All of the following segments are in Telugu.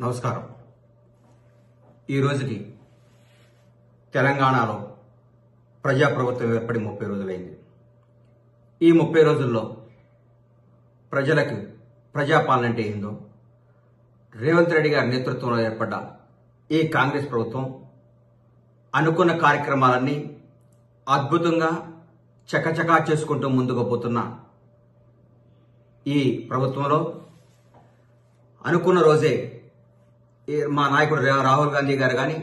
నమస్కారం. ఈ రోజుకి తెలంగాణలో ప్రజాప్రభుత్వం ఏర్పడి 30 రోజులైంది. ఈ 30 రోజుల్లో ప్రజలకు ప్రజాపాలన అంటే ఏందో, రేవంత్ రెడ్డి గారి నేతృత్వంలో ఏర్పడ్డ ఈ కాంగ్రెస్ ప్రభుత్వం అనుకున్న కార్యక్రమాలన్నీ అద్భుతంగా చకచకా చేసుకుంటూ ముందుకు పోతున్న ఈ ప్రభుత్వంలో అనుకున్న రోజే మా నాయకుడు రాహుల్ గాంధీ గారు కానీ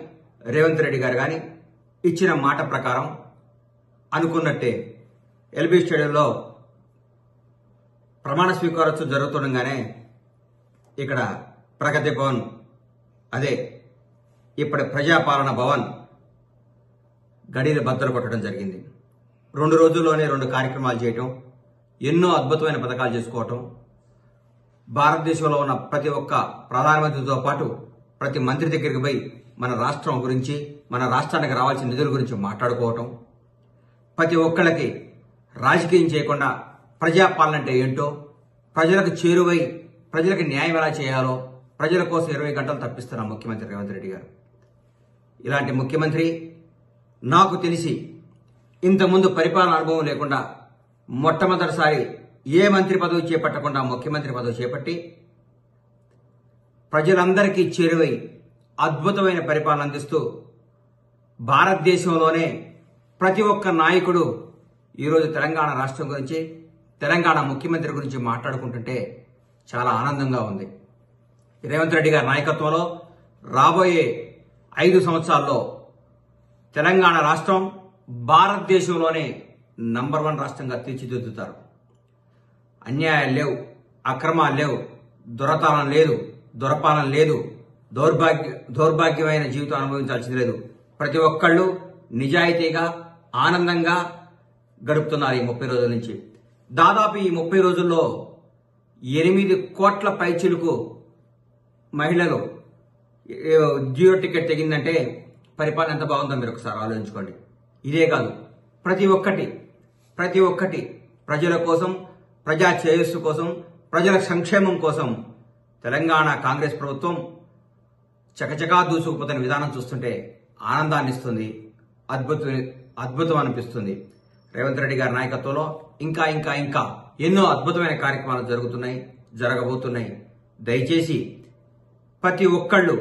రేవంత్ రెడ్డి గారు కానీ ఇచ్చిన మాట ప్రకారం అనుకున్నట్టే ఎల్బీ స్టేడియంలో ప్రమాణ స్వీకారోత్సవం జరుగుతుండగానే ఇక్కడ ప్రగతి భవన్, అదే ఇప్పటి ప్రజాపాలన భవన్ గడిలు బద్దలు కొట్టడం జరిగింది. 2 రోజుల్లోనే 2 కార్యక్రమాలు చేయటం, ఎన్నో అద్భుతమైన పథకాలు చేసుకోవటం, భారతదేశంలో ఉన్న ప్రతి ఒక్క ప్రధానమంత్రితో పాటు ప్రతి మంత్రి దగ్గరికి పోయి మన రాష్ట్రం గురించి, మన రాష్ట్రానికి రావాల్సిన నిధుల గురించి మాట్లాడుకోవటం, ప్రతి ఒక్కళ్ళకి రాజకీయం చేయకుండా ప్రజాపాలన అంటే ఏంటో, ప్రజలకు చేరువై ప్రజలకు న్యాయం ఎలా చేయాలో ప్రజల కోసం 20 గంటలు తప్పిస్తున్న ముఖ్యమంత్రి రేవంత్ రెడ్డి గారు. ఇలాంటి ముఖ్యమంత్రి నాకు తెలిసి ఇంతకుముందు పరిపాలన అనుభవం లేకుండా మొట్టమొదటిసారి ఏ మంత్రి పదవి చేపట్టకుండా ముఖ్యమంత్రి పదవి చేపట్టి ప్రజలందరికీ చేరువై అద్భుతమైన పరిపాలన అందిస్తూ భారతదేశంలోనే ప్రతి ఒక్క నాయకుడు ఈరోజు తెలంగాణ రాష్ట్రం గురించి, తెలంగాణ ముఖ్యమంత్రి గురించి మాట్లాడుకుంటుంటే చాలా ఆనందంగా ఉంది. రేవంత్ రెడ్డి గారి నాయకత్వంలో రాబోయే 5 సంవత్సరాల్లో తెలంగాణ రాష్ట్రం భారతదేశంలోనే నంబర్ 1 రాష్ట్రంగా తీర్చిదిద్దుతారు. అన్యాయాలు లేవు, అక్రమాలు లేవు, దురతనం లేదు, దురపాలన లేదు, దౌర్భాగ్యమైన జీవితం అనుభవించాల్సింది లేదు. ప్రతి ఒక్కళ్ళు నిజాయితీగా ఆనందంగా గడుపుతున్నారు ఈ 30 రోజుల నుంచి. దాదాపు ఈ 30 రోజుల్లో 8 కోట్ల పైచిలుకు మహిళలు జియో టికెట్ తెగిందంటే పరిపాలన ఎంత బాగుందో మీరు ఒకసారి ఆలోచించుకోండి. ఇదే కాదు, ప్రతి ఒక్కటి ప్రజల కోసం, ప్రజా శ్రేయస్సు కోసం, ప్రజల సంక్షేమం కోసం తెలంగాణ కాంగ్రెస్ ప్రభుత్వం చకచకా దూసుకుపోతున్న విధానం చూస్తుంటే ఆనందాన్ని ఇస్తుంది, అద్భుతం అనిపిస్తుంది. రేవంత్ రెడ్డి గారి నాయకత్వంలో ఇంకా ఇంకా ఇంకా ఎన్నో అద్భుతమైన కార్యక్రమాలు జరగబోతున్నాయి. దయచేసి ప్రతి ఒక్కళ్ళు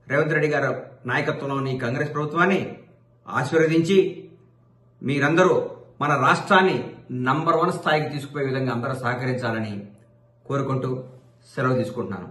రేవంత్ రెడ్డి గారి నాయకత్వంలోని కాంగ్రెస్ ప్రభుత్వాన్ని ఆశీర్వదించి మీరందరూ మన రాష్ట్రాన్ని నంబర్ 1 స్థాయికి తీసుకుపోయే విధంగా అందరూ సహకరించాలని కోరుకుంటూ సెలవు తీసుకుంటున్నాను.